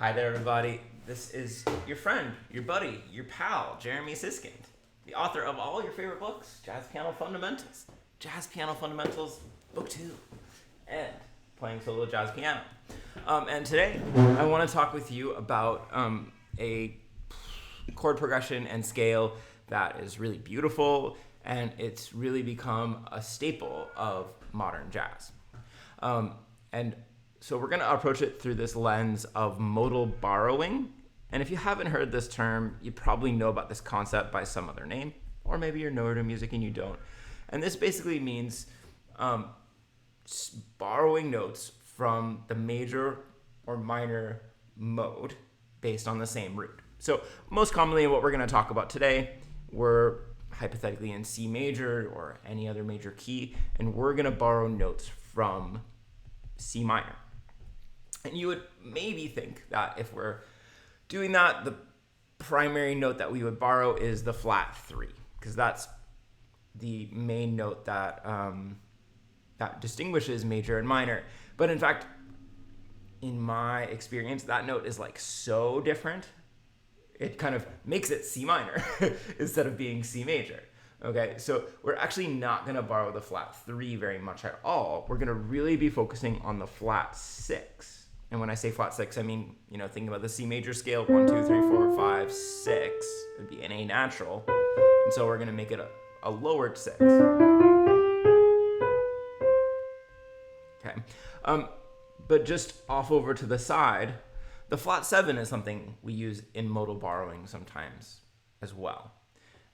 Hi there, everybody. This is your friend, your buddy, your pal, Jeremy Siskind, the author of all your favorite books, Jazz Piano Fundamentals, Book 2, and Playing Solo Jazz Piano. And today, I want to talk with you about a chord progression and scale that is really beautiful, and it's really become a staple of modern jazz. So we're going to approach it through this lens of modal borrowing. And if you haven't heard this term, you probably know about this concept by some other name, or maybe you're newer to music and you don't. And this basically means borrowing notes from the major or minor mode based on the same root. So most commonly what we're going to talk about today, we're hypothetically in C major or any other major key, and we're going to borrow notes from C minor. And you would maybe think that if we're doing that, the primary note that we would borrow is the flat 3, because that's the main note that that distinguishes major and minor. But in fact, in my experience, that note is like so different, it kind of makes it C minor instead of being C major. Okay, so we're actually not going to borrow the flat 3 very much at all. We're going to really be focusing on the flat 6. And when I say flat 6, I mean, thinking about the C major scale, 1, 2, 3, 4, 5, 6. It would be an A natural. And so we're going to make it a lowered 6. Okay. But just off over to the side, the flat 7 is something we use in modal borrowing sometimes as well.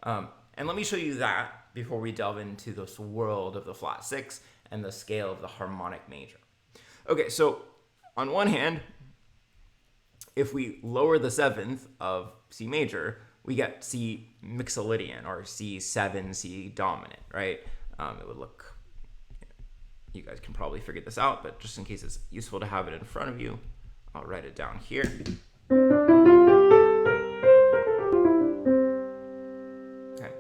And let me show you that before we delve into this world of the flat 6 and the scale of the harmonic major. Okay, so on one hand, if we lower the 7th of C major, we get C Mixolydian or C7, C dominant, right? It would look, you guys can probably figure this out, but just in case it's useful to have it in front of you, I'll write it down here. Okay.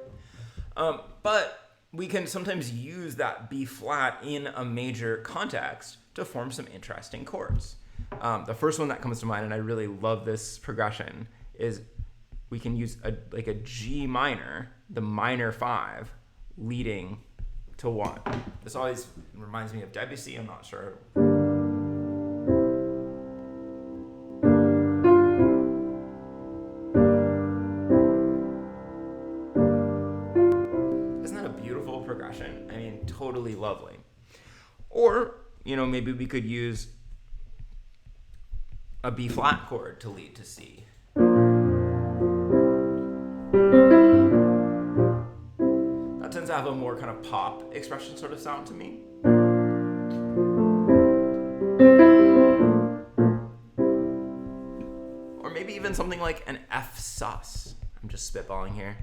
But we can sometimes use that B flat in a major context to form some interesting chords. The first one that comes to mind, and I really love this progression, is we can use a G minor, the minor 5, leading to 1. This always reminds me of Debussy, I'm not sure. Isn't that a beautiful progression? I mean, totally lovely. Or, maybe we could use a B flat chord to lead to C. That tends to have a more kind of pop expression sort of sound to me. Or maybe even something like an F sus. I'm just spitballing here.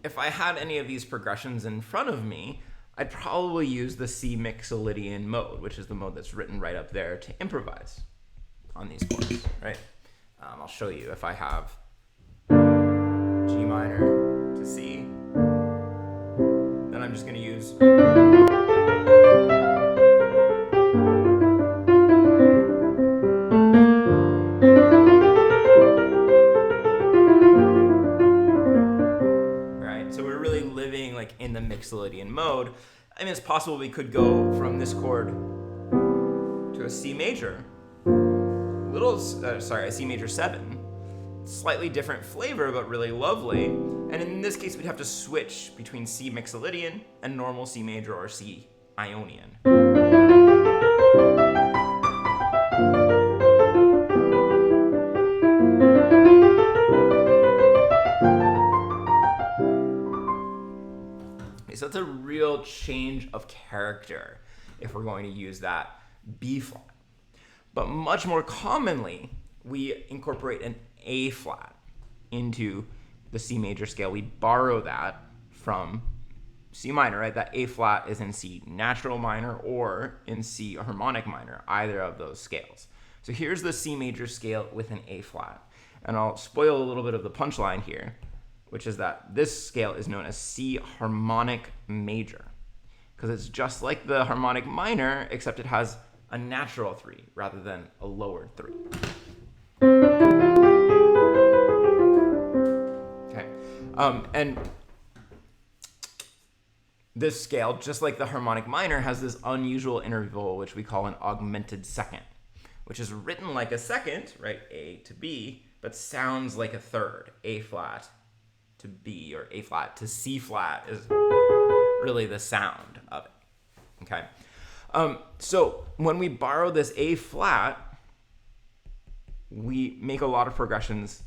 If I had any of these progressions in front of me, I'd probably use the C Mixolydian mode, which is the mode that's written right up there to improvise on these chords, right? I'll show you if I have G minor to C, then I'm just going to use in the Mixolydian mode. I mean, it's possible we could go from this chord to a C major, a C major 7, slightly different flavor, but really lovely. And in this case, we'd have to switch between C Mixolydian and normal C major or C Ionian. So it's a real change of character if we're going to use that B flat. But much more commonly, we incorporate an A flat into the C major scale. We borrow that from C minor, right? That A flat is in C natural minor or in C harmonic minor, either of those scales. So here's the C major scale with an A flat. And I'll spoil a little bit of the punchline here, which is that this scale is known as C harmonic major, because it's just like the harmonic minor, except it has a natural 3 rather than a lowered 3. Okay, and this scale, just like the harmonic minor, has this unusual interval, which we call an augmented second, which is written like a second, right, A to B, but sounds like a third, A flat to B or A flat to C flat is really the sound of it, okay? So when we borrow this A flat, we make a lot of progressions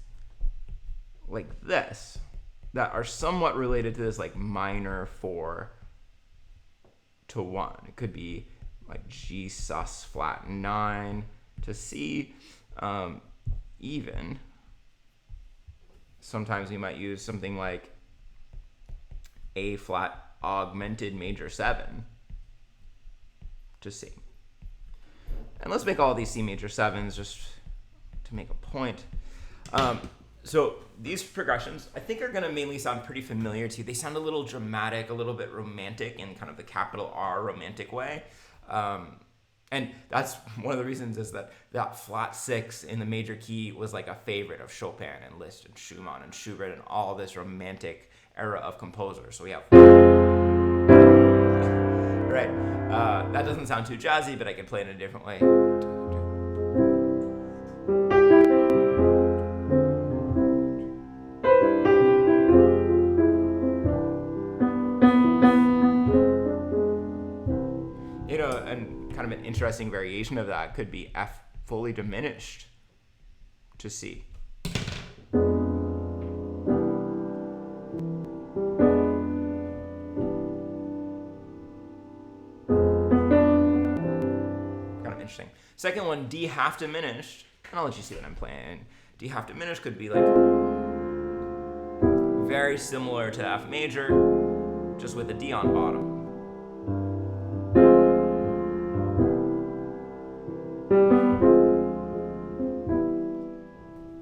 like this that are somewhat related to this like minor 4 to 1. It could be like G sus flat 9 to C, even. Sometimes we might use something like A flat augmented major 7 to C. And let's make all these C major 7s just to make a point. So these progressions, I think, are going to mainly sound pretty familiar to you. They sound a little dramatic, a little bit romantic in kind of the capital R romantic way. And that's one of the reasons is that flat 6 in the major key was like a favorite of Chopin and Liszt and Schumann and Schubert and all this romantic era of composers. So we have... Right. That doesn't sound too jazzy, but I can play it in a different way. You know, and kind of an interesting variation of that could be F fully diminished to C. Interesting. Second one, D half diminished, and I'll let you see what I'm playing. D half diminished could be like very similar to F major, just with a D on bottom.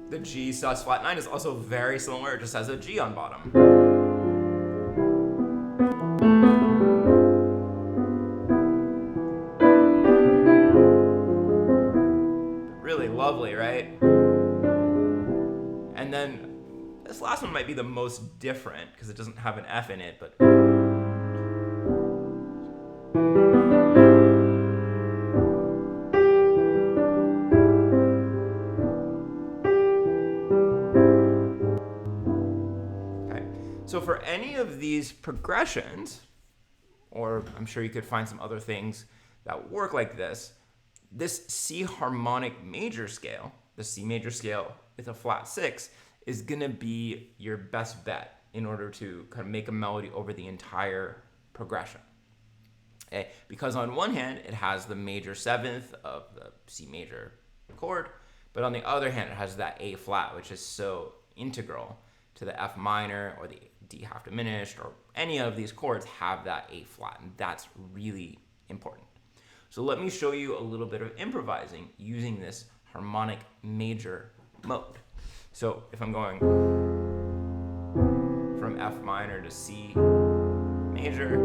The G sus flat 9 is also very similar, it just has a G on bottom. Lovely, right? And then this last one might be the most different because it doesn't have an F in it, but okay. So for any of these progressions, or I'm sure you could find some other things that work like this C harmonic major scale, the C major scale with a flat 6, is gonna be your best bet in order to kind of make a melody over the entire progression. Okay? Because on one hand, it has the major 7th of the C major chord, but on the other hand, it has that A flat, which is so integral to the F minor or the D half diminished, or any of these chords have that A flat, and that's really important. So let me show you a little bit of improvising using this harmonic major mode. So if I'm going from F minor to C major,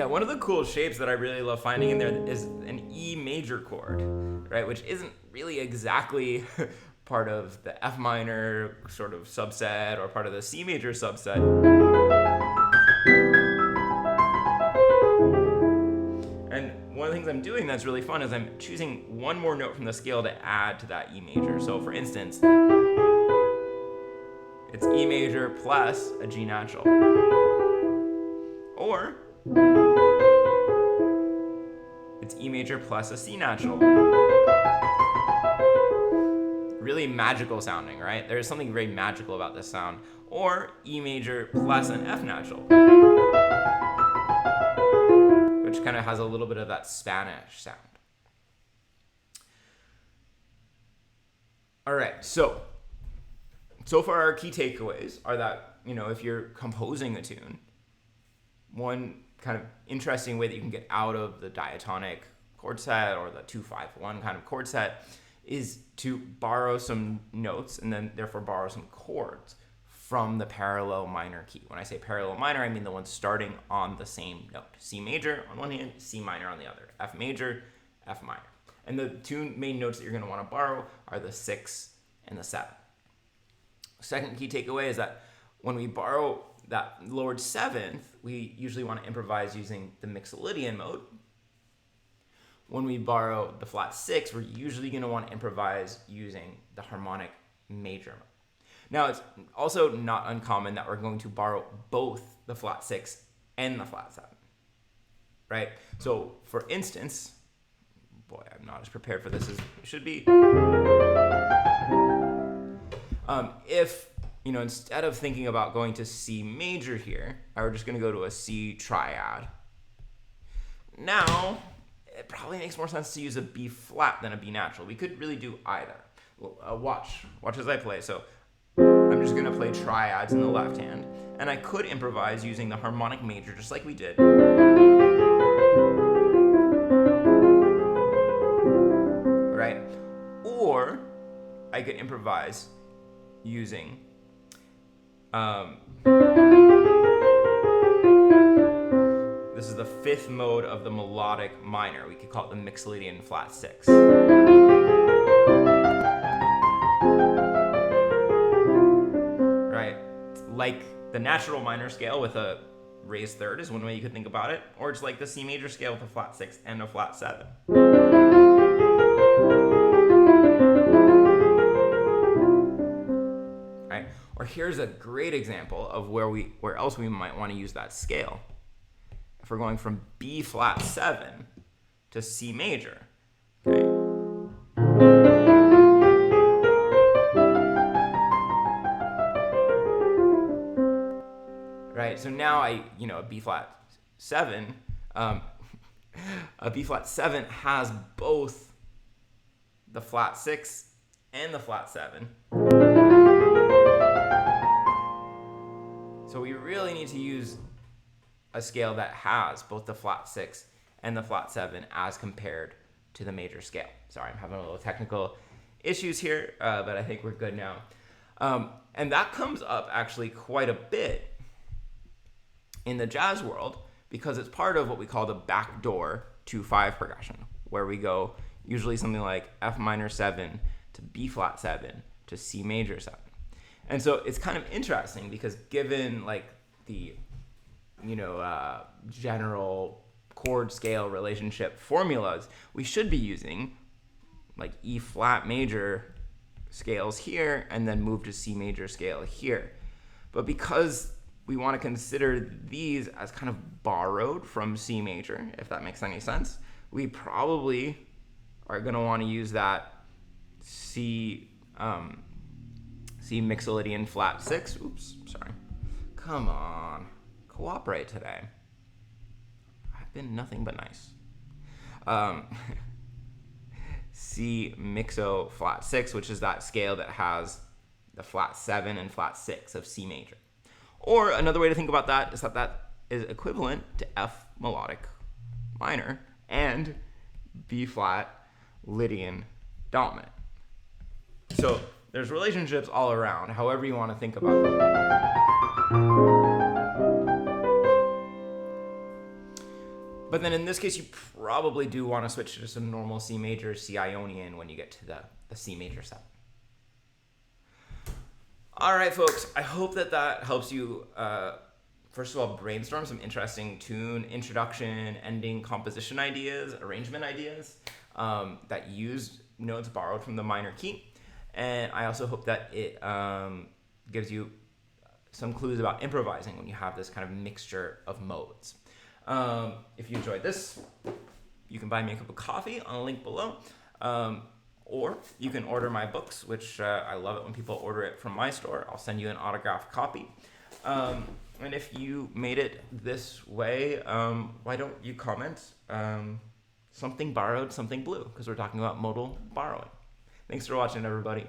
one of the cool shapes that I really love finding in there is an E major chord, right? Which isn't really exactly part of the F minor sort of subset or part of the C major subset. And one of the things I'm doing that's really fun is I'm choosing one more note from the scale to add to that E major. So for instance, it's E major plus a G natural. Or it's E major plus a C natural. Really magical sounding, right? There's something very magical about this sound. Or E major plus an F natural, which kind of has a little bit of that Spanish sound. All right, so far our key takeaways are that, if you're composing a tune, one kind of interesting way that you can get out of the diatonic chord set or the 2-5-1 kind of chord set is to borrow some notes and then therefore borrow some chords from the parallel minor key. When I say parallel minor, I mean the ones starting on the same note. C major on one hand, C minor on the other. F major, F minor. And the two main notes that you're going to want to borrow are the 6 and the 7. Second key takeaway is that when we borrow that lowered 7th, we usually want to improvise using the Mixolydian mode. When we borrow the flat 6, we're usually going to want to improvise using the harmonic major mode. Now, it's also not uncommon that we're going to borrow both the flat 6 and the flat 7, right? So, for instance, boy, I'm not as prepared for this as I should be. If, instead of thinking about going to C major here, I were just going to go to a C triad. Now, it probably makes more sense to use a B flat than a B natural. We could really do either. Watch as I play. So I'm just going to play triads in the left hand, and I could improvise using the harmonic major just like we did. Right? Or I could improvise using this is the 5th mode of the melodic minor. We could call it the Mixolydian flat 6. Right? Like the natural minor scale with a raised third is one way you could think about it. Or it's like the C major scale with a flat 6 and a flat 7. Right? Or here's a great example of where else we might want to use that scale. If we're going from B flat 7 to C major, okay? Right, so now a B flat 7, a B flat 7 has both the flat 6 and the flat 7. So we really need to use a scale that has both the flat 6 and the flat 7 as compared to the major scale. Sorry, I'm having a little technical issues here, but I think we're good now. And that comes up actually quite a bit in the jazz world because it's part of what we call the backdoor 2-5 progression, where we go usually something like F minor 7 to B flat 7 to C major 7. And so it's kind of interesting because given like the general chord scale relationship formulas, we should be using like E flat major scales here and then move to C major scale here. But because we want to consider these as kind of borrowed from C major, if that makes any sense, we probably are going to want to use that C Mixolydian flat 6. Oops, sorry. Come on. Cooperate today. I've been nothing but nice. C Mixo flat 6, which is that scale that has the flat 7 and flat 6 of C major. Or another way to think about that is that is equivalent to F melodic minor and B flat Lydian dominant. So there's relationships all around, however you want to think about it. But then in this case, you probably do want to switch to just a normal C major, C Ionian when you get to the C major 7. All right, folks. I hope that that helps you, first of all, brainstorm some interesting tune, introduction, ending, composition ideas, arrangement ideas that use notes borrowed from the minor key. And I also hope that it gives you some clues about improvising when you have this kind of mixture of modes. If you enjoyed this, you can buy me a cup of coffee on a link below. Or you can order my books, which I love it when people order it from my store. I'll send you an autographed copy. And if you made it this way, why don't you comment something borrowed, something blue, because we're talking about modal borrowing. Thanks for watching, everybody.